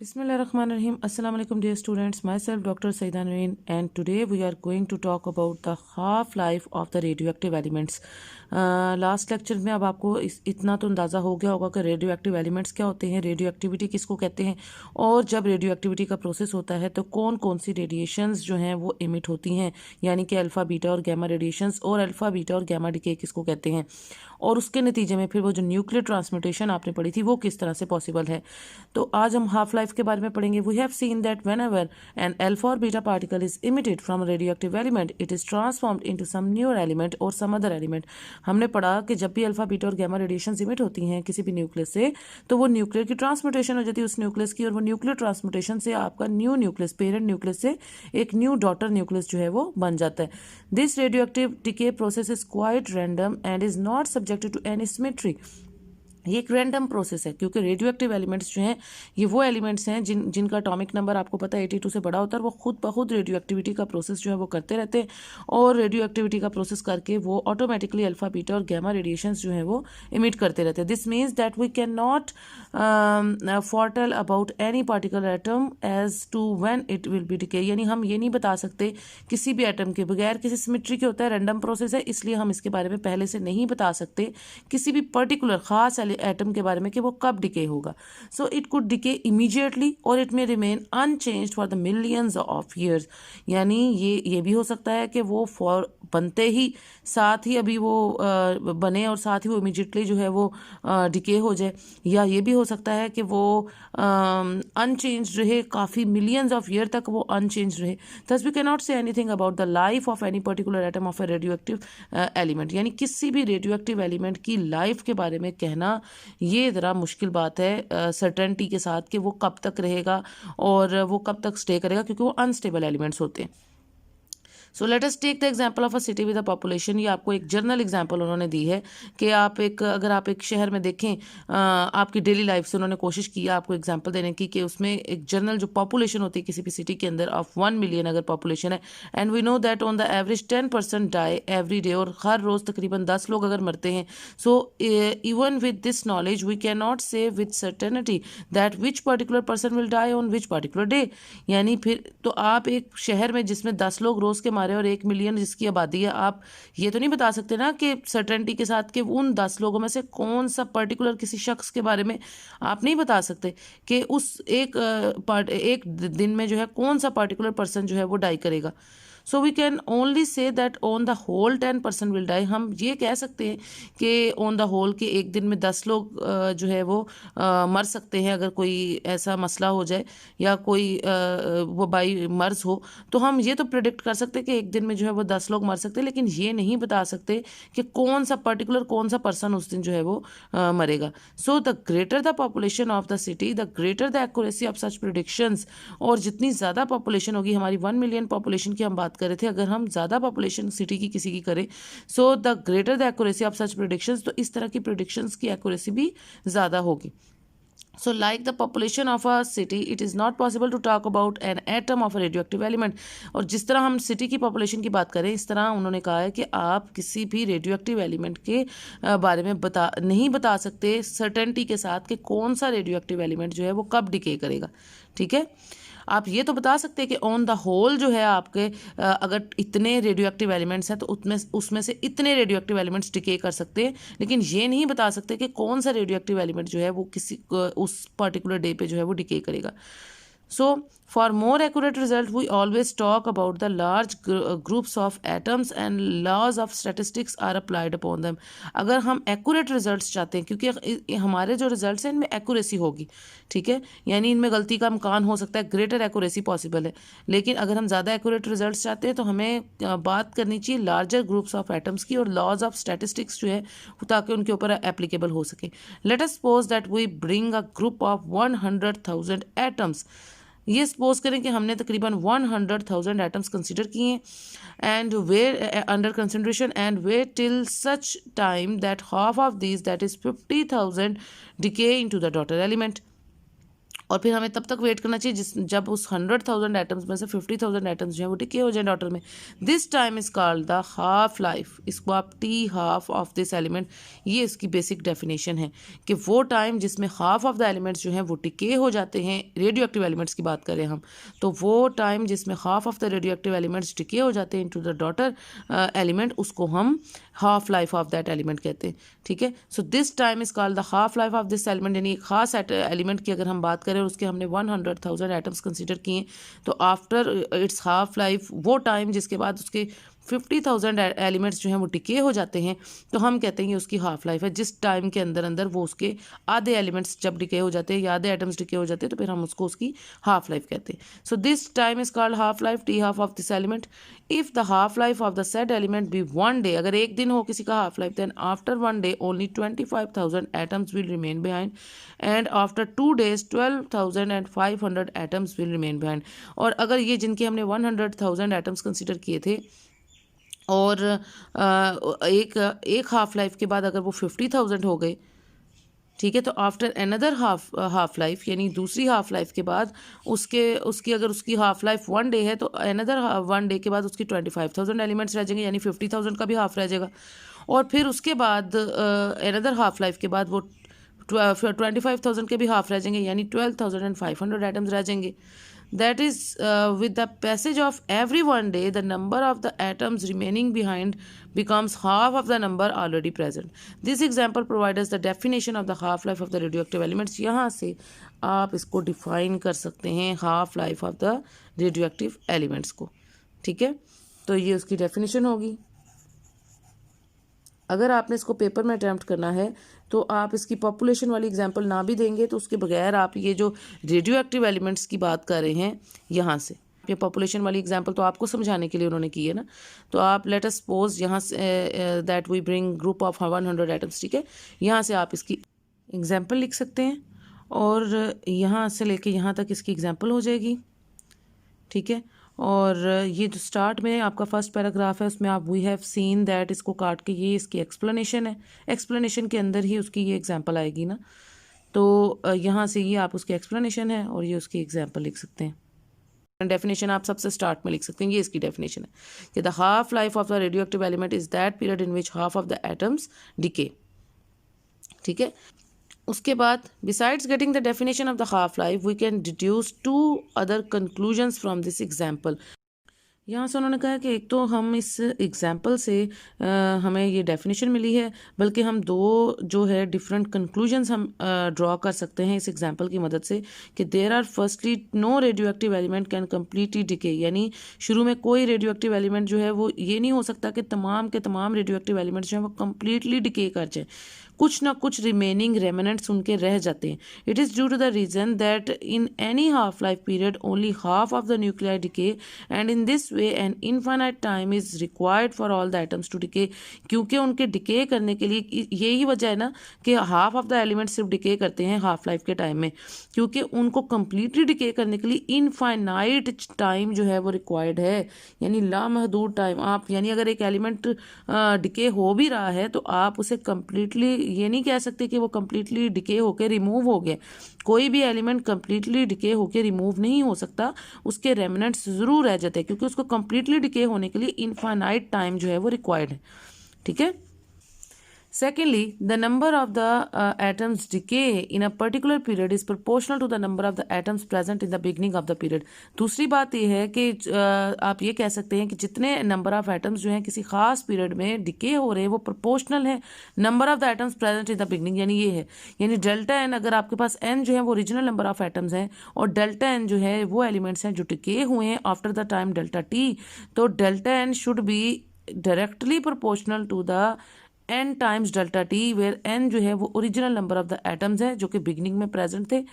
Bismillahirrahmanirrahim. Assalamu alaikum dear students. Myself Dr. Saida Nareen, and today we are going to talk about the half-life of the radioactive elements. Last lecture में अब आपको इतना तो अंदाज़ा हो गया होगा कि रेडियो एक्टिव एलिमेंट्स क्या होते हैं, रेडियो एक्टिविटी किसको कहते हैं, और जब रेडियो एक्टिविटी का प्रोसेस होता है तो कौन कौन सी रेडिएशंस जो हैं वो इमिट होती हैं, यानी कि अल्फ़ा बीटा और गैमा रेडिएशंस, और अल्फ़ा बीटा और गैमा डिके किसको कहते हैं, और उसके नतीजे में फिर वो जो न्यूक्लियर ट्रांसम्यूटेशन आपने पढ़ी थी वो किस तरह से पॉसिबल है। तो आज हम हाफ लाइफ के बारे में पढ़ेंगे। We have seen that whenever an alpha और beta particle is emitted from a radioactive element it is transformed into some newer element और सम अदर एलिमेंट। हमने पढ़ा कि जब भी अल्फा बीटा और गैमा रेडिएशन इमिट होती हैं किसी भी न्यूक्लियस से, तो वो न्यूक्लियर की ट्रांसम्यूटेशन हो जाती है उस न्यूक्लियस की, और वो न्यूक्लियर ट्रांसम्यूटेशन से आपका न्यू न्यूक्लियस, पेरेंट न्यूक्लियस से एक न्यू डॉटर न्यूक्लियस जो है वो बन जाता है। This radioactive decay process is quite random and is not subjected to any symmetry. ये एक रैंडम प्रोसेस है क्योंकि रेडियो एक्टिव एलिमेंट्स जो हैं ये वो एलिमेंट्स हैं जिनका एटॉमिक नंबर आपको पता है 82 से बड़ा होता है, वो खुद ब खुद रेडियो एक्टिविटी का प्रोसेस जो है वो करते रहते हैं, और रेडियो एक्टिविटी का प्रोसेस करके वो ऑटोमेटिकली अल्फा बीटा और गैमा रेडिएशंस जो है वो इमिट करते रहते हैं। This means that we can not foretell about any particular atom as to when it will be decay. यानी हम ये नहीं बता सकते किसी भी एटम के बगैर किसी सिमेट्री के होता है, रैंडम प्रोसेस है, इसलिए हम इसके बारे में पहले से नहीं बता सकते किसी भी पर्टिकुलर खास एटम के बारे में कि वो कब डिके होगा। So it could decay immediately और it may remain unchanged for the millions of years. यानी ये भी हो सकता है कि वो फॉर बनते ही साथ ही अभी वो बने और साथ ही वो इमीडिएटली जो है वो डिके हो जाए, या ये भी हो सकता है कि वो अनचेंज रहे, काफ़ी मिलियंस ऑफ ईयर तक वो अनचेंज रहे। Thus we can not say anything about the life of any particular atom of a radio active element. यानी किसी भी रेडियो एक्टिव एलिमेंट की लाइफ के बारे में कहना ये ज़रा मुश्किल बात है सर्टेनिटी के साथ कि वो कब तक रहेगा और वो कब तक स्टे करेगा, क्योंकि वो अनस्टेबल एलिमेंट्स होते हैं। So let us take the example of a city with a population. ये आपको एक जनरल एग्जांपल उन्होंने दी है कि अगर आप एक शहर में देखें, आपकी डेली लाइफ से उन्होंने कोशिश की आपको एग्जांपल देने की कि उसमें एक जनरल जो पॉपुलेशन होती है किसी भी सिटी के अंदर ऑफ 1 मिलियन अगर पॉपुलेशन है, and we know that on the average 10% die every day, और हर रोज़ तकरीबन 10 लोग अगर मरते हैं। So even with this knowledge we can not say with certainty that which particular person will die on which particular day. यानी फिर तो आप एक शहर में जिसमें 10 लोग रोज़ के और 1 मिलियन जिसकी आबादी है, आप ये तो नहीं बता सकते ना कि सर्टेनिटी के साथ कि उन 10 लोगों में से कौन सा पर्टिकुलर किसी शख्स के बारे में आप नहीं बता सकते कि उस एक दिन में जो है कौन सा पर्टिकुलर पर्सन जो है वो डाई करेगा। So we can only say that on the whole 10% will die. हम ये कह सकते हैं कि ऑन द होल के एक दिन में 10 लोग जो है वो मर सकते हैं अगर कोई ऐसा मसला हो जाए या कोई वो बाई मर्ज हो, तो हम ये तो प्रिडिक्ट कर सकते हैं कि एक दिन में जो है वो 10 लोग मर सकते हैं, लेकिन ये नहीं बता सकते कि कौन सा पर्सन उस दिन जो है वो मरेगा। So the greater the population of the city the greater the accuracy of such predictions. और जितनी ज़्यादा पॉपुलेशन होगी, हमारी 1 मिलियन पॉपुलेशन की हम बात कर रहे थे, अगर हम ज़्यादा पॉपुलेशन सिटी की किसी की करें, so the greater the accuracy of such predictions, तो इस तरह की प्रिडिक्शंस की एक्यूरेसी भी ज़्यादा होगी। So like the population of a city, it is not possible to talk about an atom of a radioactive element। और जिस तरह हम सिटी की पॉपुलेशन की बात करें, इस तरह उन्होंने कहा है कि आप किसी भी रेडियोएक्टिव एलिमेंट के बारे में नहीं बता सकते सर्टेनिटी के साथ कि कौन सा रेडियोएक्टिव एलिमेंट जो है वो कब डिके करेगा। ठीक है, आप ये तो बता सकते हैं कि ऑन द होल जो है आपके अगर इतने रेडियो एक्टिव एलिमेंट्स हैं तो उसमें से इतने रेडियो एक्टिव एलिमेंट्स डिके कर सकते हैं, लेकिन ये नहीं बता सकते कि कौन सा रेडियो एक्टिव एलिमेंट जो है वो उस पर्टिकुलर डे पे जो है वो डिके करेगा। So for more accurate result we always talk about the large groups of atoms and laws of statistics are applied upon them। अगर हम accurate results चाहते हैं, क्योंकि हमारे जो results हैं इनमें accuracy होगी, ठीक है, यानी इनमें गलती का इम्कान हो सकता है, greater accuracy possible है, लेकिन अगर हम ज़्यादा accurate results चाहते हैं तो हमें बात करनी चाहिए larger groups of atoms की और laws of statistics जो है ताकि उनके ऊपर applicable हो सके। Let us suppose that we bring a group of 100,000 atoms। ये सपोज करें कि हमने तकरीबन 100,000 एटम्स कंसिडर किए हैं, and were under consideration and wait till such time that half of this that is 50,000 decay into the daughter element. और फिर हमें तब तक वेट करना चाहिए जब उस 100,000 एटम्स में से 50,000 एटम्स जो है वो डिके हो जाए डॉटर में। This time is called the half life. इसको आप T half of this element, ये इसकी बेसिक डेफिनेशन है कि वो टाइम जिसमें हाफ ऑफ द एलिमेंट्स जो हैं वो डिके हो जाते हैं, रेडियो एक्टिव एलिमेंट्स की बात करें हम, तो वो टाइम जिसमें half of the radio active elements decay हो जाते हैं इनटू द डॉटर एलिमेंट, उसको हम half life of that element कहते हैं। ठीक है, so this time is called the half life of this element. यानी एक खास एलिमेंट की अगर हम बात करें और उसके हमने 100,000 एटम्स कंसीडर किए, तो आफ्टर इट्स हाफ लाइफ, वो टाइम जिसके बाद उसके 50,000 एलिमेंट्स जो हैं वो डिके हो जाते हैं, तो हम कहते हैं ये उसकी हाफ लाइफ है। जिस टाइम के अंदर अंदर वो उसके आधे एलिमेंट्स जब डिके हो जाते हैं या आधे एटम्स डिके हो जाते हैं, तो फिर हम उसको उसकी हाफ लाइफ कहते हैं। So this time is called half life, T half of this element. If the half life of the said element be 1 day, अगर एक दिन हो किसी का half life, then after 1 day only 25,000 atoms will remain behind, and after 2 days 12,500 atoms will remain behind. और अगर ये जिनके हमने 100,000 एटम्स कंसिडर किए थे और एक हाफ लाइफ के बाद अगर वो 50,000 हो गए, ठीक है, तो आफ्टर अनदर हाफ लाइफ, यानी दूसरी हाफ लाइफ के बाद उसकी अगर उसकी हाफ लाइफ 1 डे है, तो अनदर 1 डे के बाद उसकी 25,000 एलिमेंट्स रह जाएंगे, यानी 50,000 का भी हाफ रह जाएगा। और फिर उसके बाद अनदर हाफ लाइफ के बाद वो 25,000 के भी हाफ रह जाएंगे, यानी 12,500 एटम्स रह जाएंगे। That is, with the passage of every 1 day, the number of the atoms remaining behind becomes half of the number already present. This example provides us the definition of the half-life of the radioactive elements. यहाँ से आप इसको define कर सकते हैं half life of the radioactive elements को। ठीक है, तो ये उसकी डेफिनेशन होगी। अगर आपने इसको पेपर में अटैम्प्ट करना है तो आप इसकी पॉपुलेशन वाली एग्जांपल ना भी देंगे तो उसके बगैर आप ये जो रेडियो एक्टिव एलिमेंट्स की बात कर रहे हैं यहाँ से, ये पॉपुलेशन वाली एग्जांपल तो आपको समझाने के लिए उन्होंने की है ना, तो आप लेट अस सपोज यहाँ से that we bring group of 100 atoms. ठीक है, यहाँ से आप इसकी एग्जांपल लिख सकते हैं और यहाँ से लेके यहाँ तक इसकी एग्जांपल हो जाएगी। ठीक है, और ये जो स्टार्ट में आपका फर्स्ट पैराग्राफ है उसमें आप वी हैव सीन दैट, इसको काट के ये इसकी एक्सप्लेनेशन है, एक्सप्लेनेशन के अंदर ही उसकी ये एग्जांपल आएगी ना, तो यहाँ से ये आप उसकी एक्सप्लेनेशन है और ये उसकी एग्जांपल लिख सकते हैं। डेफिनेशन आप सबसे स्टार्ट में लिख सकते हैं, ये इसकी डेफिनेशन है कि the half life of the radio active element is that period in which half of the atoms decay. ठीक है, उसके बाद besides getting the definition of the half life we can deduce 2 other conclusions from this example. यहाँ से उन्होंने कहा कि एक तो हम इस एग्जाम्पल से हमें ये डेफिनेशन मिली है, बल्कि हम 2 जो है डिफरेंट कंक्लूजन्स हम ड्रॉ कर सकते हैं इस एग्जाम्पल की मदद से कि there are firstly no radio active element can completely decay, यानी शुरू में कोई रेडियो एक्टिव एलिमेंट जो है वो ये नहीं हो सकता कि तमाम के तमाम रेडियो एक्टिव एलिमेंट्स जो हैं वो कम्प्लीटली डिके कर जाए, कुछ ना कुछ रिमेनिंग रेमिनेंट्स उनके रह जाते हैं। It is due to the reason that in any half life period only half of the nuclei decay and in this way an infinite time is required for all the atoms to decay. क्योंकि उनके decay करने के लिए यही वजह है ना कि हाफ ऑफ द एलिमेंट सिर्फ डिके करते हैं हाफ लाइफ के टाइम में, क्योंकि उनको कम्प्लीटली डिके करने के लिए इनफाइनाइट टाइम जो है वो रिक्वायर्ड है, यानी लामहदूद टाइम। आप यानी अगर एक एलिमेंट डिके हो भी रहा है तो आप उसे कम्प्लीटली ये नहीं कह सकते कि वो कम्प्लीटली डिके होकर रिमूव हो गए। कोई भी एलिमेंट कम्प्लीटली डिके होकर रिमूव नहीं हो सकता, उसके रेमिनेंट्स ज़रूर रह जाते हैं, क्योंकि उसको कम्प्लीटली डिके होने के लिए इनफाइनाइट टाइम जो है वो रिक्वायर्ड है। ठीक है, Secondly, the number of the atoms decay in a particular period is proportional to the number of the atoms present in the beginning of the period. दूसरी बात ये है कि आप ये कह सकते हैं कि जितने नंबर ऑफ एटम्स जो हैं किसी खास पीरियड में डिके हो रहे हैं वो प्रोपोर्शनल है number of the atoms present in the beginning, यानी ये है, यानी डेल्टा एन, अगर आपके पास एन जो है वो ओरिजिनल नंबर ऑफ एटम्स हैं और डेल्टा एन जो है वो एलिमेंट्स हैं जो डिके हुए हैं after the time delta t, तो delta N should be directly proportional to the n times delta t, where n जो है वो original number of the atoms है जो कि बिगनिंग में प्रेजेंट थे।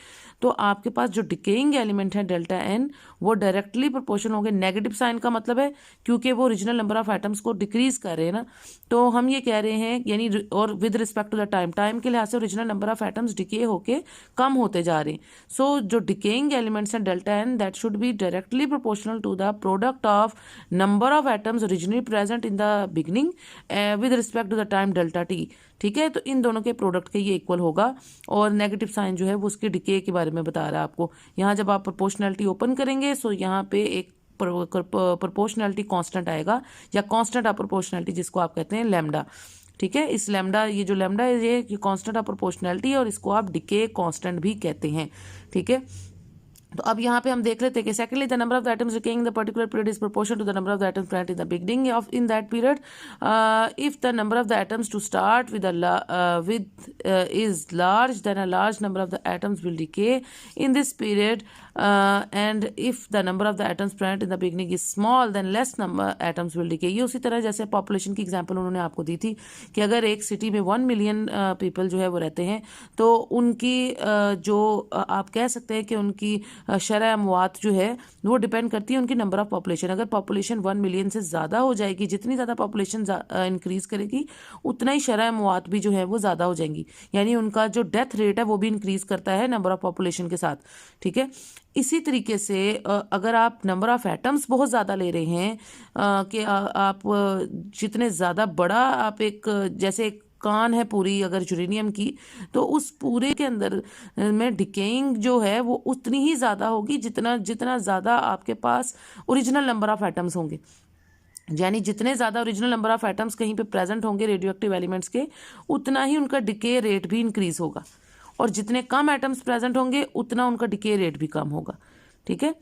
तो आपके पास जो डिकेइंग एलिमेंट है डेल्टा n वो डायरेक्टली प्रोपोर्शन होंगे। नेगेटिव साइन का मतलब है क्योंकि वो ओरिजिनल नंबर ऑफ एटम्स को डिक्रीज कर रहे हैं ना, तो हम ये कह रहे हैं यानी और with respect to the time, time के लिहाज से original number of atoms decay होके कम होते जा रहे हैं। सो जो डिकेइंग एलिमेंट्स हैं delta n that should be directly proportional to the product of number of atoms originally present in the beginning with respect to the time time delta T, ठीक है। तो इन दोनों के प्रोडक्ट के ये equal होगा, और नेगेटिव साइन जो है वो उसके डिके के बारे में बता रहा है आपको। यहाँ जब आप प्रोपोर्शनैलिटी ओपन करेंगे सो यहाँ पे एक प्रोपोर्शनैलिटी कांस्टेंट आएगा, या कांस्टेंट ऑफ प्रोपोर्शनैलिटी जिसको आप कहते हैं लैम्डा, ठीक है। इस लैम्डा, ये जो लैम्डा है ये कांस्टेंट ऑफ प्रोपोर्शनैलिटी है, और इसको आप डिके कांस्टेंट भी कहते हैं, ठीक है। तो अब यहाँ पे हम देख लेते हैं कि secondly the number of the atoms decaying the particular period is proportional to the number of the atoms present in the beginning of in that period. If the number of the atoms to start with is large, then a large number of the atoms will decay in this period, and if the number of the atoms present in the beginning is small, then less number atoms will decay. ये उसी तरह जैसे population की example उन्होंने आपको दी थी कि अगर एक सिटी में 1 मिलियन पीपल जो है वो रहते हैं, तो उनकी जो आप कह सकते हैं कि उनकी शरह अमवात जो है वो डिपेंड करती है उनकी नंबर ऑफ पॉपुलेशन। अगर पॉपुलेशन 1 मिलियन से ज़्यादा हो जाएगी, जितनी ज़्यादा पॉपुलेशन इंक्रीज करेगी उतना ही शरह अमवात भी जो है वो ज़्यादा हो जाएंगी, यानी उनका जो डेथ रेट है वो भी इंक्रीज करता है नंबर ऑफ पॉपुलेशन के साथ, ठीक है। इसी तरीके से अगर आप नंबर ऑफ एटम्स बहुत ज़्यादा ले रहे हैं कि आप जितने ज़्यादा बड़ा आप एक जैसे एक कान है पूरी अगर यूरेनियम की, तो उस पूरे के अंदर में डिकेइंग जो है वो उतनी ही ज़्यादा होगी जितना ज़्यादा आपके पास ओरिजिनल नंबर ऑफ एटम्स होंगे। यानी जितने ज़्यादा ओरिजिनल नंबर ऑफ एटम्स कहीं पे प्रेजेंट होंगे रेडियो एक्टिव एलिमेंट्स के, उतना ही उनका डिके रेट भी इंक्रीज होगा, और जितने कम एटम्स प्रेजेंट होंगे उतना उनका डिके रेट भी कम होगा, ठीक है।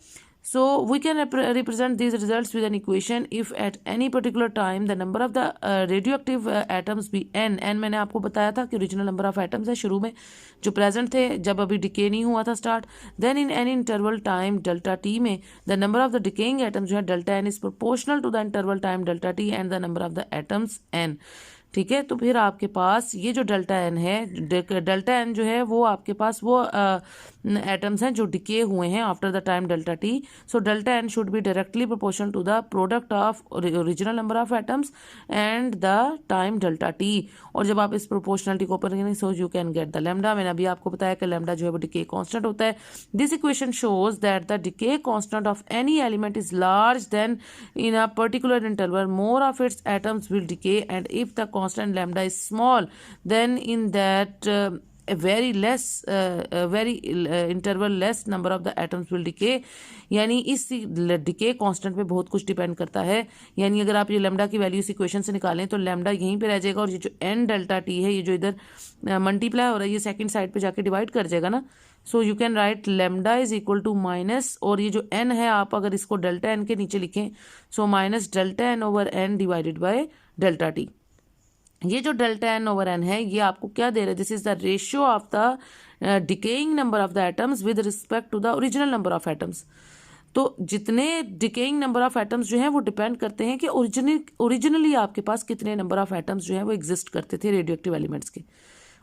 So we can represent these results with an equation. If at any particular time the number of the radioactive atoms be n मैंने आपको बताया था कि ओरिजिनल नंबर ऑफ एटम्स है शुरू में जो प्रेजेंट थे जब अभी डिके नहीं हुआ था start, then in any interval time delta t में the number of the decaying atoms जो है delta n is proportional to the interval time delta t and the number of the atoms n, ठीक है। तो फिर आपके पास ये जो डेल्टा एन है, डेल्टा एन जो है वो आपके पास वो एटम्स हैं जो डिके हुए हैं after the time delta T. So delta N should be directly proportional to the product of original number of atoms and the time delta T. और जब आप इस प्रोपोर्शनलिटी को ओपन करेंगे so you can get the lambda. मैंने अभी आपको बताया कि लैम्डा जो है वो डिके कांस्टेंट होता है। This equation shows that the decay constant of any element is large then in a particular interval more of its atoms will decay, and if the constant lambda is small, then in that interval less number of the atoms will decay। यानी इस decay constant पे बहुत कुछ depend करता है। यानी अगर आप ये लैम्डा की वैल्यू इस इक्वेशन से निकालें तो लैम्डा यहीं पे रह जाएगा, और ये जो एन डेल्टा टी है ये जो इधर मल्टीप्लाई हो रहा है ये सेकंड साइड पे जाके डिवाइड कर जाएगा ना। So you can write lambda is equal to minus, और ये जो एन है आप अगर इसको डेल्टा एन के नीचे लिखें so minus delta N over N divided by delta T. ये जो डेल्टा एन ओवर एन है ये आपको क्या दे रहा है, this is the ratio of the decaying number of the atoms with respect to the original number of atoms. तो जितने डिकेइंग नंबर ऑफ एटम्स जो हैं वो डिपेंड करते हैं कि ओरिजिनली आपके पास कितने नंबर ऑफ एटम्स जो हैं वो एग्जिस्ट करते थे रेडियो एक्टिव एलिमेंट्स के,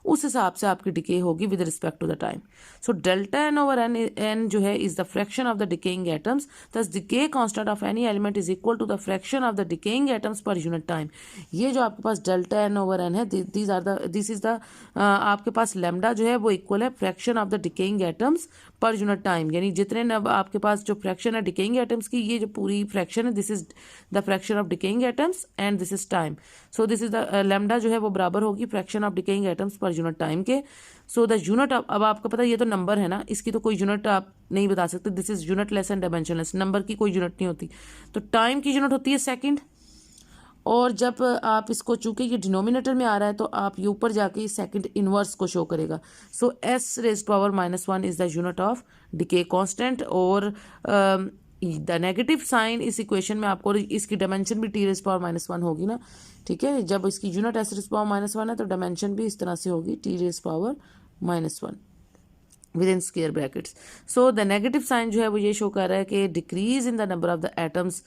उस हिसाब से आपकी डिके होगी with respect to the time. So delta N over n जो है is the fraction of the decaying atoms, thus decay constant of any element is equal to the fraction of the decaying atoms per unit time. ये जो आपके पास delta N over n है this is the आपके पास lambda जो है वो इक्वल है fraction of the decaying atoms per unit time. यानी जितने आपके पास जो फ्रैक्शन है डिकेइंग एटम्स की, ये जो पूरी फ्रैक्शन है this is the fraction of decaying atoms and this is time. So this is the lambda जो है वो बराबर होगी fraction of decaying atoms per unit time के। सो द यूनिट अब आपको पता है ये तो नंबर है ना, इसकी तो कोई यूनिट आप नहीं बता सकते, this is unit less and dimensionless, number की कोई यूनिट नहीं होती। तो टाइम की यूनिट होती है सेकंड, और जब आप इसको चूंकि ये डिनोमिनेटर में आ रहा है तो आप ये ऊपर जाके सेकंड इनवर्स को शो करेगा। So s raised power -1 is the unit of decay constant, और द नेगेटिव साइन इस इक्वेशन में आपको इसकी डायमेंशन भी टी रेज़्ड पावर -1 होगी ना, ठीक है। जब इसकी यूनिट एस रेज़्ड पावर -1 है तो डायमेंशन भी इस तरह से होगी T raised power -1 within square brackets. So the negative sign जो है वो ये शो कर रहा है कि decrease in the number of the atoms,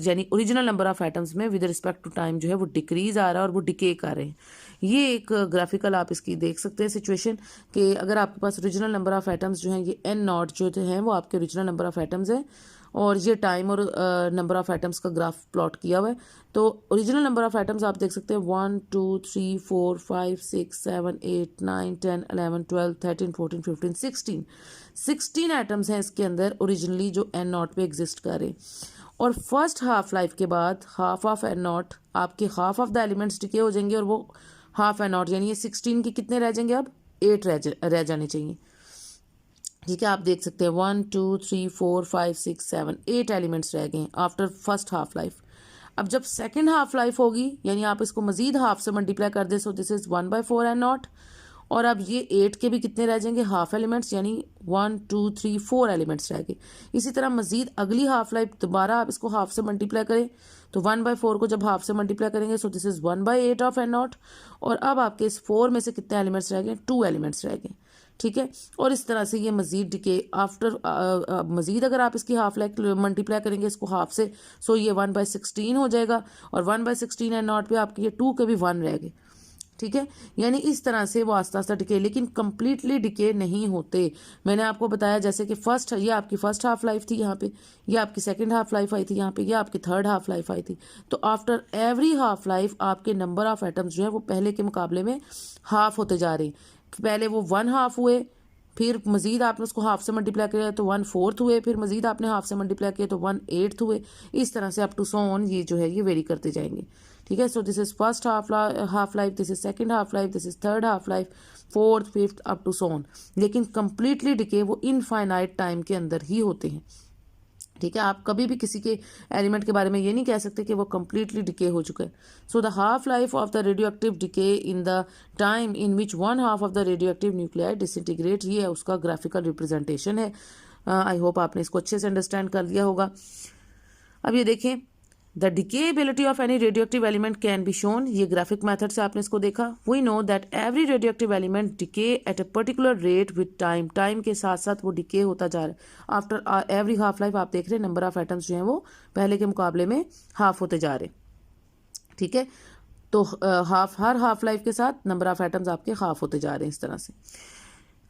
यानी ओरिजिनल नंबर ऑफ एटम्स में विद रिस्पेक्ट टू टाइम जो है वो डिक्रीज आ रहा है और वो डिके कर रहे हैं। ये एक ग्राफिकल आप इसकी देख सकते हैं सिचुएशन कि अगर आपके पास ओरिजिनल नंबर ऑफ एटम्स जो हैं ये n नॉट जो हैं वो आपके ओरिजिनल नंबर ऑफ एटम्स हैं, और ये टाइम और नंबर ऑफ एटम्स का ग्राफ प्लॉट किया हुआ है। तो ओरिजिनल नंबर ऑफ एटम्स आप देख सकते हैं 1 2 3 4 5 6 7 8 9 10 11 12 13 14 15 16 एटम्स हैं इसके अंदर ओरिजिनली जो n नॉट पे एग्जिस्ट कर रहे हैं। और फर्स्ट हाफ लाइफ के बाद हाफ ऑफ एन नॉट, आपके half of the elements decay हो जाएंगे और वो हाफ एन नॉट यानी ये 16 के कितने रह जाएंगे, अब 8 रह जाने चाहिए। ठीक है, आप देख सकते हैं 1 2 3 4 5 6 7 8 एलिमेंट्स रह गए आफ्टर फर्स्ट हाफ लाइफ। अब जब सेकेंड हाफ लाइफ होगी यानी आप इसको मजीद हाफ से मल्टीप्लाई कर दे, so this is 1/4 n naught. और अब ये 8 के भी कितने रह जाएंगे, हाफ एलिमेंट्स, यानी 1 2 3 4 एलिमेंट्स रह गए। इसी तरह मजीद अगली हाफ लाइफ दोबारा आप इसको हाफ से मल्टीप्लाई करें तो 1/4 को जब हाफ से मल्टीप्लाई करेंगे so this is 1/8 of N naught. और अब आपके इस 4 में से कितने एलिमेंट्स रह गए, 2 एलिमेंट्स रह गए। ठीक है, और इस तरह से ये मजीद डिके आफ्टर मजीद अगर आप इसकी हाफ लाइफ मल्टीप्लाई करेंगे इसको हाफ से, सो ये 1/16 हो जाएगा। और 1/16 एन नॉट पे आपके ये 2 के भी 1 रह गए। ठीक है, यानी इस तरह से वो आस्ता आस्ता डिके, लेकिन कंप्लीटली डिके नहीं होते। मैंने आपको बताया जैसे कि फर्स्ट, ये आपकी फर्स्ट हाफ लाइफ थी यहाँ पे, ये आपकी सेकंड हाफ लाइफ आई थी यहाँ पे, ये आपकी थर्ड हाफ लाइफ आई थी। तो आफ्टर एवरी हाफ लाइफ आपके नंबर ऑफ एटम्स जो है वो पहले के मुकाबले में हाफ होते जा रहे हैं। पहले वो 1 हाफ हुए, फिर मजीद आपने उसको हाफ से मल्टीप्लाई किया तो 1/4 हुए, फिर मजीद आपने हाफ से मल्टीप्लाई किया तो 1/8 हुए। इस तरह से अप टू सो ऑन ये जो है ये वेरी करते जाएंगे। ठीक है, so this is first half life, this is second half life, this is third half life, fourth fifth up to so on. लेकिन कंप्लीटली डिके वो इनफाइनाइट टाइम के अंदर ही होते हैं। ठीक है, आप कभी भी किसी के एलिमेंट के बारे में ये नहीं कह सकते कि वो कंप्लीटली डिके हो चुका है। सो the half life of the radio active decay in the time in which 1 half of the radio active nuclei disintegrate, ये है उसका ग्राफिकल रिप्रेजेंटेशन है। आई होप आपने इसको अच्छे से अंडरस्टैंड कर लिया होगा। अब ये देखें, the decayability of any radioactive element can be shown, ये ग्राफिक मेथड से आपने इसको देखा। We know that every radioactive element decay at a particular rate with time, time के साथ साथ वो डिके होता जा रहा है। आफ्टर एवरी हाफ लाइफ आप देख रहे हैं नंबर ऑफ एटम्स जो हैं वो पहले के मुकाबले में हाफ होते जा रहे हैं। ठीक है, तो हर हाफ लाइफ के साथ नंबर ऑफ एटम्स आपके हाफ होते जा रहे हैं इस तरह से।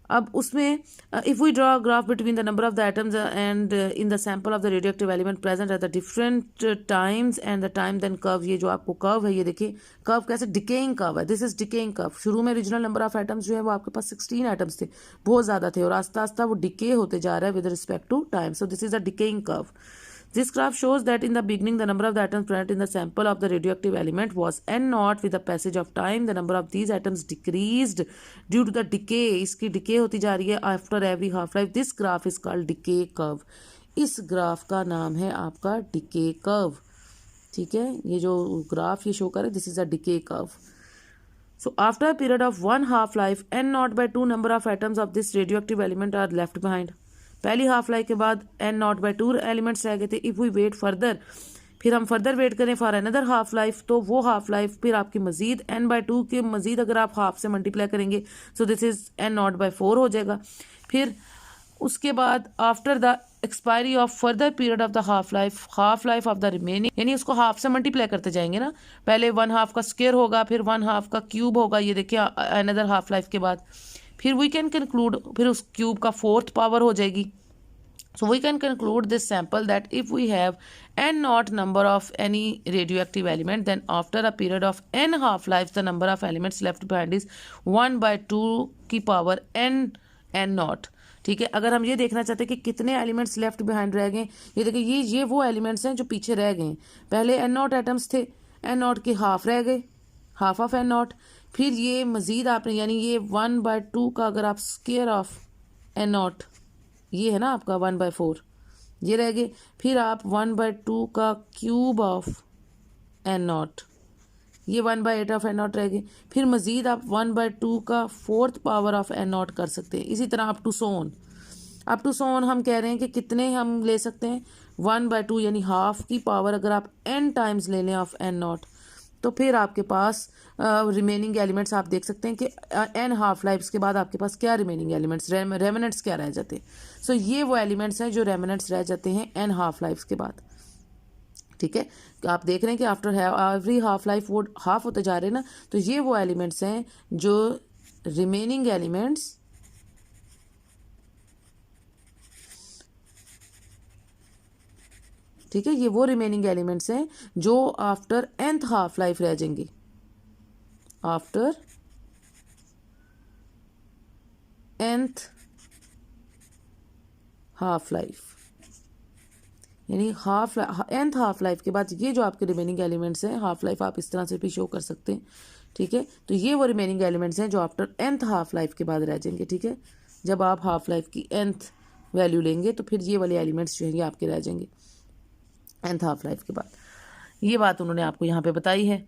अब उसमें if we draw graph between the number of the atoms and in the sample of the radioactive element present at the different times and the time then curve, ये जो आपको कर्व है ये देखिए, कर्व कैसे डिकेइंग कर्व है, this is decaying curve. शुरू में ओरिजिनल नंबर ऑफ एटम्स जो है वो आपके पास 16 एटम्स थे, बहुत ज्यादा थे, और आस्ता आस्ता वो डिके होते जा रहा है with respect to time. So this is a decaying curve. This graph shows that in the beginning the number of the atoms present in the sample of the radioactive element was n naught. With the passage of time the number of these atoms decreased due to the decay, इसकी decay होती जा रही है after every half life. This graph is called decay curve. इस graph का नाम है आपका decay curve. ठीक है, ये जो ग्राफ ये शो करे this is a decay curve. So after a period of 1 half life n naught by 2 number of atoms of this radioactive element are left behind. पहली हाफ लाइफ के बाद n0/2 elements रह गए थे। If we wait further, फिर हम further wait करें for another half life, तो वो हाफ लाइफ फिर आपकी मजीद n/2 के मजीद अगर आप हाफ से मल्टीप्लाई करेंगे सो दिस इज n0/4 हो जाएगा। फिर उसके बाद after the expiry of further period of the half life of the remaining, यानी उसको हाफ से मल्टीप्लाई करते जाएंगे ना, पहले 1 हाफ का स्क्वायर होगा, फिर 1 हाफ का क्यूब होगा, ये देखिए अनदर हाफ लाइफ के बाद। फिर वी कैन कंक्लूड, फिर उस क्यूब का 4th पावर हो जाएगी। So we can conclude this sample that if we have n naught number of any radioactive element, then after a period of n half lives the number of elements left behind is 1/2 की power n naught। ठीक है, अगर हम ये देखना चाहते हैं कि कितने एलिमेंट्स लेफ्ट बिहाइंड रह गए, ये देखिए ये वो एलिमेंट्स हैं जो पीछे रह गए। पहले n naught एटम्स थे, n naught के हाफ रह गए, हाफ ऑफ n naught। फिर ये मजीद आपने यानी ये 1/2 का अगर आप स्क्वायर ऑफ n naught, ये है ना आपका 1/4, ये रह गए। फिर आप 1/2 का क्यूब ऑफ n naught, ये 1/8 ऑफ n naught रह गए। फिर मजीद आप 1/2 का 4th power of n naught कर सकते हैं। इसी तरह अप टू सो ऑन हम कह रहे हैं कि कितने हम ले सकते हैं, 1/2 यानी हाफ की पावर अगर आप n टाइम्स ले लें ऑफ n naught, तो फिर आपके पास रिमेनिंग एलिमेंट्स आप देख सकते हैं कि n हाफ लाइफ्स के बाद आपके पास क्या रिमेनिंग एलिमेंट्स रेमिनेंट्स क्या रह जाते हैं। सो ये वो एलिमेंट्स हैं जो रेमिनेंट्स रह जाते हैं n हाफ लाइफ्स के बाद। ठीक है, आप देख रहे हैं कि आफ्टर एवरी हाफ लाइफ वो हाफ होते जा रहे हैं ना, तो ये वो एलिमेंट्स हैं जो रिमेनिंग एलिमेंट्स ठीक है, ये वो रिमेनिंग एलिमेंट्स हैं जो आफ्टर nth हाफ लाइफ रह जाएंगे, आफ्टर nth हाफ लाइफ। यानी nth हाफ लाइफ के बाद ये जो आपके रिमेनिंग एलिमेंट्स हैं, हाफ लाइफ आप इस तरह से भी शो कर सकते हैं, ठीक है। तो ये वो रिमेनिंग एलिमेंट्स हैं जो आफ्टर nth हाफ लाइफ के बाद रह जाएंगे, ठीक है। जब आप हाफ लाइफ की nth वैल्यू लेंगे तो फिर ये वाले एलिमेंट्स जो हैं ये आपके रह जाएंगे nth हाफ लाइफ के बाद। ये बात उन्होंने आपको यहाँ पे बताई है,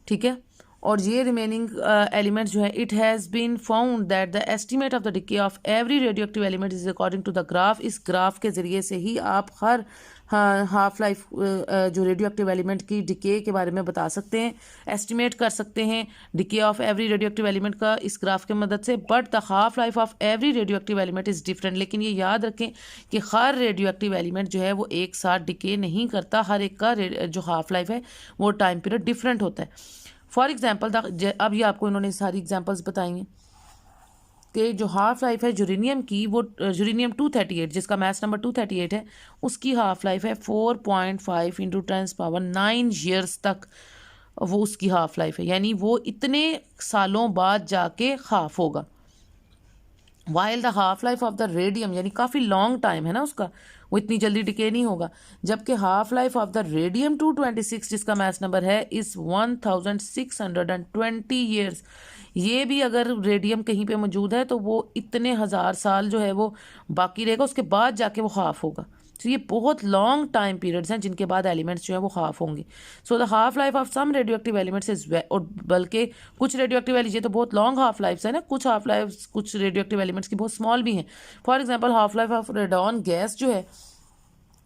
ठीक है। और ये रिमेनिंग एलिमेंट जो है, it has been found that the estimate of the decay of every radio active element is according to the graph. इस ग्राफ के ज़रिए से ही आप हर हाफ लाइफ जो रेडियो एक्टिव एलिमेंट की डिके के बारे में बता सकते हैं, एस्टिमेट कर सकते हैं decay of every radio active element का इस ग्राफ की मदद से। But the half life of every radio active element is different. लेकिन ये याद रखें कि हर रेडियो एक्टिव एलिमेंट जो है वो एक साथ डिके नहीं करता, हर एक का जो हाफ लाइफ है वो टाइम पीरियड डिफरेंट होता है। फॉर एग्जाम्पल अब ये आपको इन्होंने सारी एग्जाम्पल्स बताई हैं कि जो हाफ लाइफ है यूरेनियम की, वो यूरेनियम 238 जिसका मैथ नंबर 238 है, उसकी हाफ लाइफ है 4.5 इंटू 10⁻9 ईयर्स तक वो उसकी हाफ लाइफ है, यानी वो इतने सालों बाद जाके हाफ होगा। While the half life of the radium, यानी काफ़ी लॉन्ग टाइम है ना उसका, वो इतनी जल्दी डिके नहीं होगा। जबकि half life of the radium 226 जिसका मैथ नंबर है इस 1620 ईयर्स। ये भी अगर रेडियम कहीं पे मौजूद है तो वो इतने हज़ार साल जो है वो बाकी रहेगा, उसके बाद जाके वो हाफ होगा। तो ये बहुत लॉन्ग टाइम पीरियड्स हैं जिनके बाद एलिमेंट्स जो है वो हाफ होंगे। So the half life of some radio active elements is, और बल्कि कुछ रेडियो एक्टिव ये तो बहुत लॉन्ग हाफ लाइफ्स है ना, कुछ हाफ लाइफ कुछ रेडियो एक्टिव एलिमेंट्स की बहुत स्मॉल भी हैं। For example half life of radon gas जो है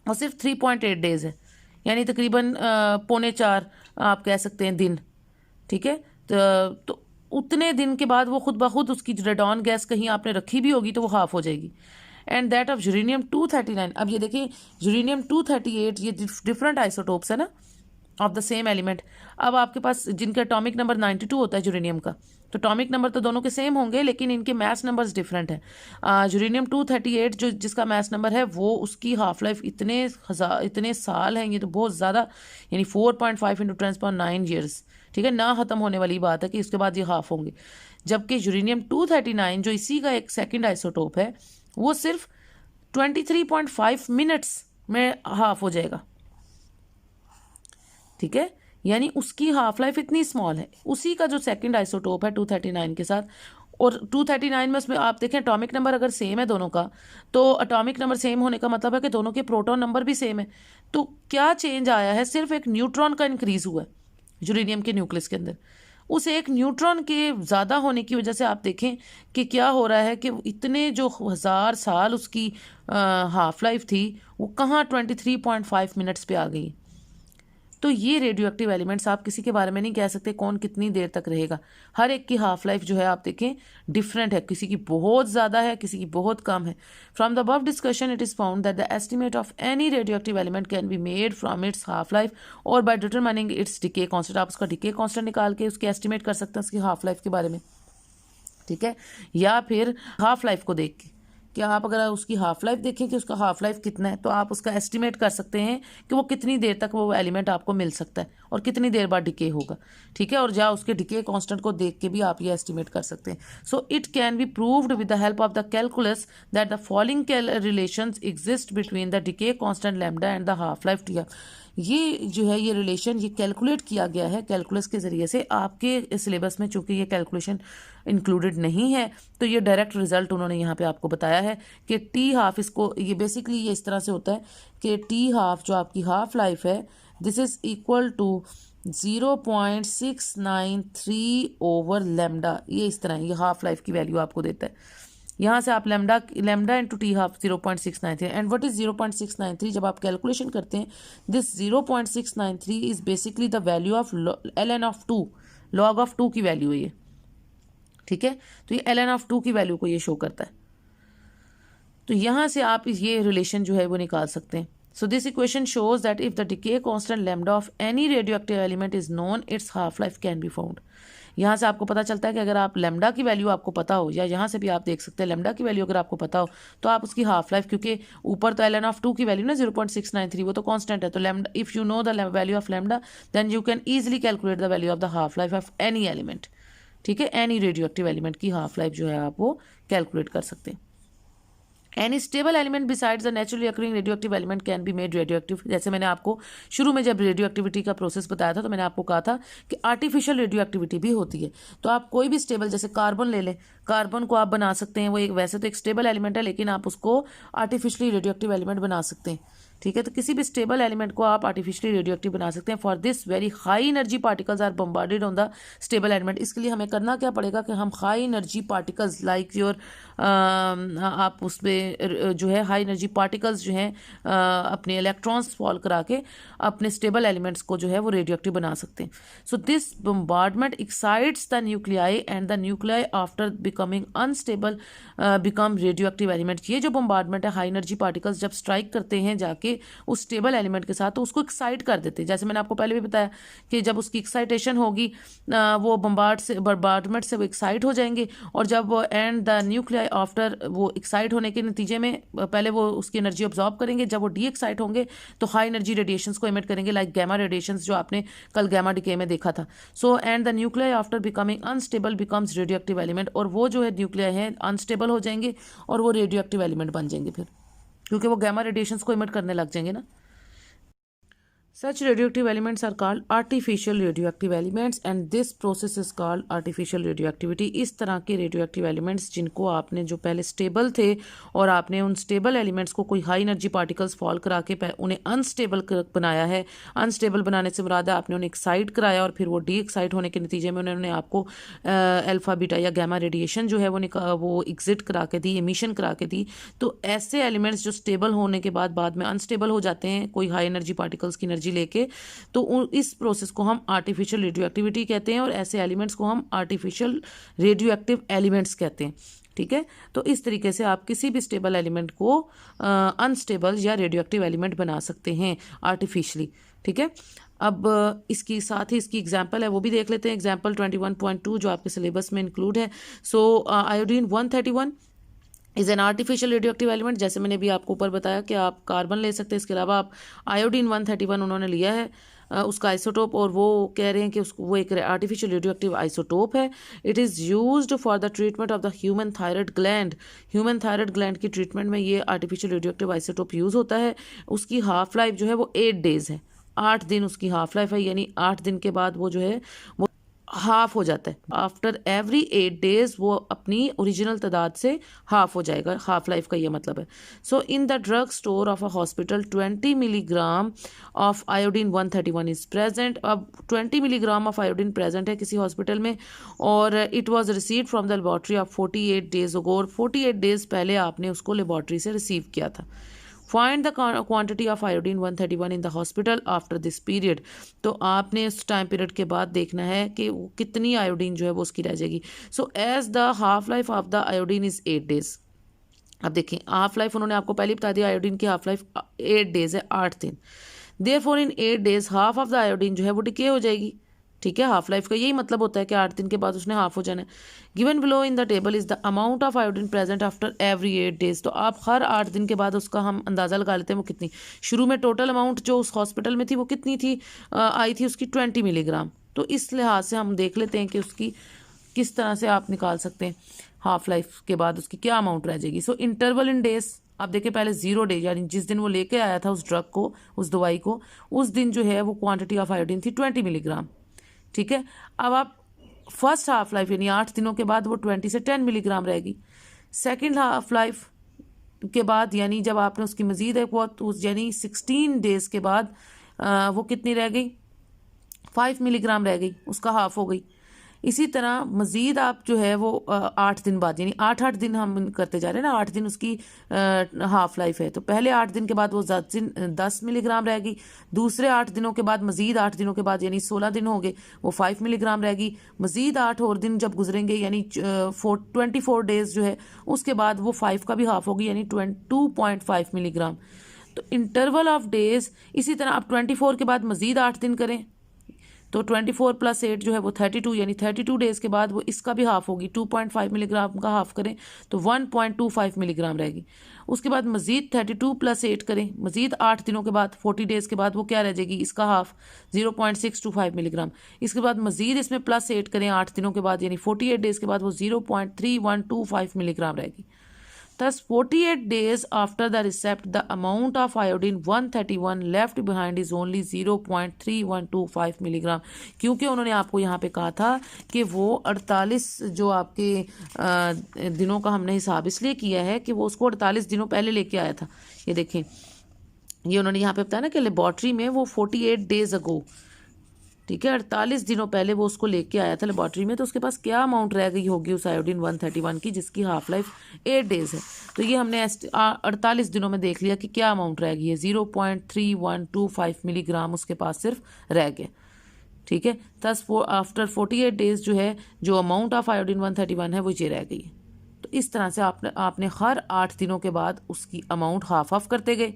वो सिर्फ 3.8 डेज है, यानी तकरीबन 3.25 आप कह सकते हैं दिन, ठीक है। तो उतने दिन के बाद वो खुद ब खुद उसकी रेडॉन गैस कहीं आपने रखी भी होगी तो वो हाफ हो जाएगी। एंड दैट ऑफ यूरेनियम 239, अब ये देखिए यूरेनियम 238 ये डिफरेंट आइसोटोप्स है ना ऑफ द सेम एलिमेंट। अब आपके पास जिनका एटॉमिक नंबर 92 होता है यूरेनियम का, तो एटॉमिक नंबर तो दोनों के सेम होंगे लेकिन इनके मैथ नंबर्स डिफरेंट है। यूरेनियम 238 जो जिसका मैथ नंबर है वो उसकी हाफ लाइफ इतने साल हैं, ये तो बहुत ज़्यादा, यानी 4.5 इंटू 10⁻9 ईयर्स, ठीक है। ना ख़त्म होने वाली बात है कि उसके बाद ये हाफ होंगे। जबकि यूरेनियम 239 जो इसी का एक सेकेंड आइसोटोप है वो सिर्फ 23.5 मिनट्स में हाफ हो जाएगा, ठीक है। यानी उसकी हाफ लाइफ इतनी स्मॉल है। उसी का जो सेकंड आइसोटोप है 239 के साथ, और 239 में उसमें आप देखें एटॉमिक नंबर अगर सेम है दोनों का, तो एटॉमिक नंबर सेम होने का मतलब है कि दोनों के प्रोटॉन नंबर भी सेम है। तो क्या चेंज आया है, सिर्फ एक न्यूट्रॉन का इंक्रीज हुआ है यूरेनियम के न्यूक्लियस के अंदर। उस एक न्यूट्रॉन के ज़्यादा होने की वजह से आप देखें कि क्या हो रहा है कि इतने जो 1000 साल उसकी हाफ लाइफ थी वो कहाँ 23.5 मिनट्स पे आ गई। तो ये रेडियो एक्टिव एलिमेंट्स आप किसी के बारे में नहीं कह सकते कौन कितनी देर तक रहेगा। हर एक की हाफ लाइफ जो है आप देखें डिफरेंट है, किसी की बहुत ज़्यादा है, किसी की बहुत कम है। From the above discussion it is found that the estimate of any radio active element can be made from its half life और by determining its decay constant. आप उसका डिके कॉन्स्टेंट निकाल के उसकी एस्टिमेट कर सकते हैं उसकी हाफ लाइफ के बारे में, ठीक है। या फिर हाफ लाइफ को देख के, कि आप अगर उसकी हाफ लाइफ देखें कि उसका हाफ लाइफ कितना है तो आप उसका एस्टिमेट कर सकते हैं कि वो कितनी देर तक वो एलिमेंट आपको मिल सकता है और कितनी देर बाद डिके होगा, ठीक है। और या उसके डिके कांस्टेंट को देख के भी आप ये एस्टिमेट कर सकते हैं। So it can be proved with the help of the calculus that the following relations exist between the decay constant lambda and the half life T. ये जो है ये रिलेशन ये कैलकुलेट किया गया है कैलकुलस के ज़रिए से। आपके सिलेबस में चूंकि ये कैलकुलेशन इंक्लूडेड नहीं है तो ये डायरेक्ट रिजल्ट उन्होंने यहाँ पे आपको बताया है कि टी हाफ, इसको ये बेसिकली ये इस तरह से होता है कि टी हाफ जो आपकी हाफ लाइफ है this is equal to 0.693 over lambda. ये इस तरह ये हाफ लाइफ की वैल्यू आपको देता है। यहाँ से आप lambda into T half 0.693 and what is 0.693 जब आप कैलकुलेशन करते हैं this 0.693 is basically the value of ln of 2, log of 2 की वैल्यू है ये, ठीक है। तो ये ln ऑफ 2 की वैल्यू को ये शो करता है। तो यहाँ से आप ये रिलेशन जो है वो निकाल सकते हैं। So this equation shows that if the decay constant lambda of any radioactive element is known, its half-life can be found. यहाँ से आपको पता चलता है कि अगर आप लेमडा की वैल्यू आपको पता हो, या यहाँ से भी आप देख सकते हैं लेमडा की वैल्यू अगर आपको पता हो तो आप उसकी हाफ लाइफ, क्योंकि ऊपर तो ln ऑफ 2 की वैल्यू ना 0.693 वो तो कांस्टेंट है, तो lambda if you know the value of lambda then you can easily calculate the value of the half life of any element, ठीक है। एनी रेडियो एक्टिव एलिमेंट की हाफ लाइफ जो है आप वो कैलकुलेट कर सकते हैं। Any stable element besides the naturally occurring radioactive element can be made radioactive. जैसे मैंने आपको शुरू में जब रेडियो एक्टिविटी का प्रोसेस बताया था तो मैंने आपको कहा था कि आर्टिफिशियल रेडियो एक्टिविटी भी होती है। तो आप कोई भी स्टेबल, जैसे कार्बन ले लें, कार्बन को आप बना सकते हैं, वो एक वैसे तो एक स्टेबल एलिमेंट है लेकिन आप उसको आर्टिफिशियली रेडियोएक्टिव एलिमेंट बना सकते हैं। ठीक है, तो किसी भी स्टेबल एलिमेंट को आप आर्टिफिशियली रेडियोएक्टिव बना सकते हैं। For this very high energy particles are bombarded on the stable element. इसके लिए हमें करना क्या पड़ेगा कि हम high energy particles like your आप उसमें जो है हाई एनर्जी पार्टिकल्स जो हैं अपने इलेक्ट्रॉन्स फॉल करा के अपने स्टेबल एलिमेंट्स को जो है वो रेडियोएक्टिव बना सकते हैं। So this bombardment excites the nuclei and the nuclei after becoming unstable become radioactive element. ये जो बम्बार्डमेंट है, हाई एनर्जी पार्टिकल्स जब स्ट्राइक करते हैं जाके उस स्टेबल एलिमेंट के साथ तो उसको एक्साइट कर देते हैं। जैसे मैंने आपको पहले भी बताया कि जब उसकी एक्साइटेशन होगी वो बम्बार्डमेंट से वो एक्साइट हो जाएंगे, और जब एंड द न्यूक्लियाई आफ्टर वो एक्साइट होने के नतीजे में पहले वो उसकी एनर्जी ऑब्जॉर्ब करेंगे, जब वो डी एक्साइट होंगे तो हाई एनर्जी रेडिएशंस को एमिट करेंगे लाइक गैमा रेडिएशंस जो आपने कल गैमा डिके में देखा था। So and the nuclei after becoming unstable becomes radioactive element, और वो जो है न्यूक्लियाई है अनस्टेबल हो जाएंगे और वो रेडियोएक्टिव एलिमेंट बन जाएंगे फिर, क्योंकि वो गैमा रेडिएशंस को इमिट करने लग जाएंगे ना। Such radioactive elements are called artificial radioactive elements and this process is called artificial radioactivity। इस तरह के radioactive elements जिनको आपने जो पहले स्टेबल थे और आपने उन स्टेबल एलिमेंट्स को कोई हाई एनर्जी पार्टिकल्स फॉल करा के उन्हें अनस्टेबल बनाया है। अनस्टेबल बनाने से मुराद है आपने उन्हें एक्साइट कराया और फिर वो डी एक्साइट होने के नतीजे में उन्होंने आपको अल्फा बीटा या गैमा रेडिएशन जो है वो एग्जिट करा के दी, एमिशन करा के दी। तो ऐसे एलिमेंट्स जो स्टेबल होने के बाद में अनस्टेबल हो जाते हैं कोई हाई एनर्जी पार्टिकल्स की एनर्जी लेके, तो इस प्रोसेस को हम आर्टिफिशियल रेडियो एक्टिविटी कहते हैं और ऐसे एलिमेंट्स को हम आर्टिफिशियल रेडियो एक्टिव एलिमेंट्स कहते हैं। ठीक है, तो इस तरीके से आप किसी भी स्टेबल एलिमेंट को अनस्टेबल या रेडियो एक्टिव एलिमेंट बना सकते हैं आर्टिफिशियली। ठीक है, अब इसकी साथ ही इसकी एग्जाम्पल है वो भी देख लेते हैं। एग्जाम्पल 21.2 जो आपके सिलेबस में इंक्लूड है। So iodine 131 is an artificial radioactive element. जैसे मैंने भी आपको ऊपर बताया कि आप कार्बन ले सकते हैं, इसके अलावा आप आयोडीन 131 उन्होंने लिया है उसका आइसोटोप, और वो कह रहे हैं कि उसको वो एक आर्टिफिशियल रेडियोएक्टिव आइसोटोप है। It is used for the treatment of the human thyroid gland. Human thyroid gland की ट्रीटमेंट में ये आर्टिफिशियल रेडियोएक्टिव आइसोटोप यूज़ होता है। उसकी हाफ लाइफ जो है वो 8 डेज़ है, 8 दिन उसकी हाफ लाइफ है, यानी 8 दिन के बाद वो जो है वो हाफ हो जाता है। आफ्टर एवरी 8 डेज वो अपनी ओरिजिनल तादाद से हाफ हो जाएगा, हाफ लाइफ का ये मतलब है। So in the drug store of a hospital 20 milligram of iodine 131 is present. अब 20 मिलीग्राम ऑफ आयोडीन प्रेजेंट है किसी हॉस्पिटल में, और it was receive from the laboratory of 48 days ago. 48 days पहले आपने उसको लेबॉर्ट्री से रिसीव किया था। Find the quantity of iodine 131 in the hospital after this period. तो आपने उस टाइम पीरियड के बाद देखना है कि वो कितनी आयोडीन जो है वो उसकी रह जाएगी। So as the half life of the iodine is 8 days. अब देखें हाफ लाइफ उन्होंने आपको पहले बता दिया, आयोडीन की हाफ लाइफ 8 डेज है, 8 दिन। Therefore in 8 days half of the iodine जो है वो डिके हो जाएगी। ठीक है, हाफ लाइफ का यही मतलब होता है कि 8 दिन के बाद उसने हाफ हो जाना है। Given below in the table is the amount of iodine present after every 8 days. तो आप हर 8 दिन के बाद उसका हम अंदाज़ा लगा लेते हैं वो कितनी। शुरू में टोटल अमाउंट जो उस हॉस्पिटल में थी वो कितनी थी, आई थी उसकी 20 मिलीग्राम। तो इस लिहाज से हम देख लेते हैं कि उसकी किस तरह से आप निकाल सकते हैं हाफ लाइफ के बाद उसकी क्या अमाउंट रह जाएगी। सो इंटरवल इन डेज, आप देखिए पहले 0 डे यानी जिस दिन वो लेके आया था उस ड्रग को, उस दवाई को, उस दिन जो है वो क्वांटिटी ऑफ आयोडीन थी 20 मिलीग्राम। ठीक है, अब आप फर्स्ट हाफ लाइफ यानी 8 दिनों के बाद वो 20 से 10 मिलीग्राम रहेगी। सेकंड हाफ लाइफ के बाद यानी जब आपने उसकी मजीद एक बहुत यानी 16 डेज के बाद वो कितनी रह गई, 5 मिलीग्राम रह गई, उसका हाफ हो गई। इसी तरह मज़ीद आप जो है वो 8 दिन बाद यानी 8 दिन हम करते जा रहे हैं ना, 8 दिन उसकी हाफ लाइफ है। तो पहले 8 दिन के बाद वो 10 मिलीग्राम रहेगी। दूसरे 8 दिनों के बाद मज़ीद 8 दिनों के बाद यानी 16 दिन हो गए, वो 5 मिलीग्राम रहेगी। मज़ीद 8 और दिन जब गुजरेंगे यानी 24 डेज जो है उसके बाद वो 5 का भी हाफ होगी यानी 2.5 मिलीग्राम। तो इंटरवल ऑफ डेज इसी तरह आप 24 के बाद मज़ीद 8 दिन करें तो 24 + 8 जो है वो 32 यानी 32 डेज़ के बाद वो इसका भी हाफ होगी। 2.5 मिलीग्राम का हाफ करें तो 1.25 मिलीग्राम रहेगी। उसके बाद मज़ीद 32 + 8 करें, मज़ीद 8 दिनों के बाद 40 डेज़ के बाद वो क्या रह जाएगी, इसका हाफ 0.625 मिलीग्राम। इसके बाद मज़ीद इसमें +8 करें 8 दिनों के बाद यानी 48 डेज़ के बाद वो 0.3125 मिलीग्राम रहेगी। Thus 48 days after the recept the amount of iodine 131 left behind is only 0.3125 milligram, क्योंकि उन्होंने आपको यहाँ पे कहा था कि वो 48 जो आपके दिनों का हमने हिसाब इसलिए किया है कि वो उसको 48 दिनों पहले लेके आया था। ये देखें, ये उन्होंने यहाँ पे बताया ना कि लेबॉर्ट्री में वो 48 डेज अगो, ठीक है, 48 दिनों पहले वो उसको लेके आया था लेबॉर्ट्री में, तो उसके पास क्या अमाउंट रह गई होगी उस आयोडीन 131 की, जिसकी हाफ लाइफ 8 डेज है। तो ये हमने 48 दिनों में देख लिया कि क्या अमाउंट रह गई है, 0.3125 मिलीग्राम उसके पास सिर्फ रह गया, ठीक है। थस आफ्टर 48 डेज जो है जो अमाउंट ऑफ आयोडीन 131 है वो ये रह गई है। तो इस तरह से आपने हर 8 दिनों के बाद उसकी अमाउंट हाफ ऑफ करते गए,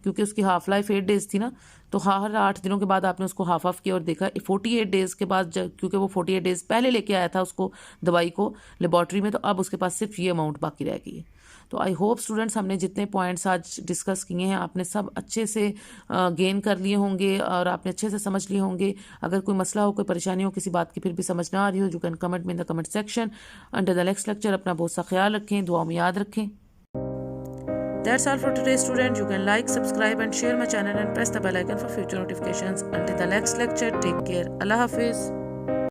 क्योंकि उसकी हाफ लाइफ 8 डेज थी ना, तो हर 8 दिनों के बाद आपने उसको हाफ ऑफ किया और देखा 48 डेज के बाद, क्योंकि वो 48 डेज पहले लेके आया था उसको दवाई को लेबॉर्ट्री में, तो अब उसके पास सिर्फ ये अमाउंट बाकी रह गई है। तो आई होप स्टूडेंट्स हमने जितने पॉइंट्स आज डिस्कस किए हैं आपने सब अच्छे से गेन कर लिए होंगे और आपने अच्छे से समझ लिए होंगे। अगर कोई मसला हो, कोई परेशानी हो, किसी बात की फिर भी समझ ना आ रही हो, यू कैन कमेंट में in the comment section. Until the next lecture अपना बहुत सा ख्याल रखें, दुआ में याद रखें। That's all for today, students. You can like, subscribe and share my channel and press the bell icon for future notifications. Until the next lecture, take care. Allah Hafiz.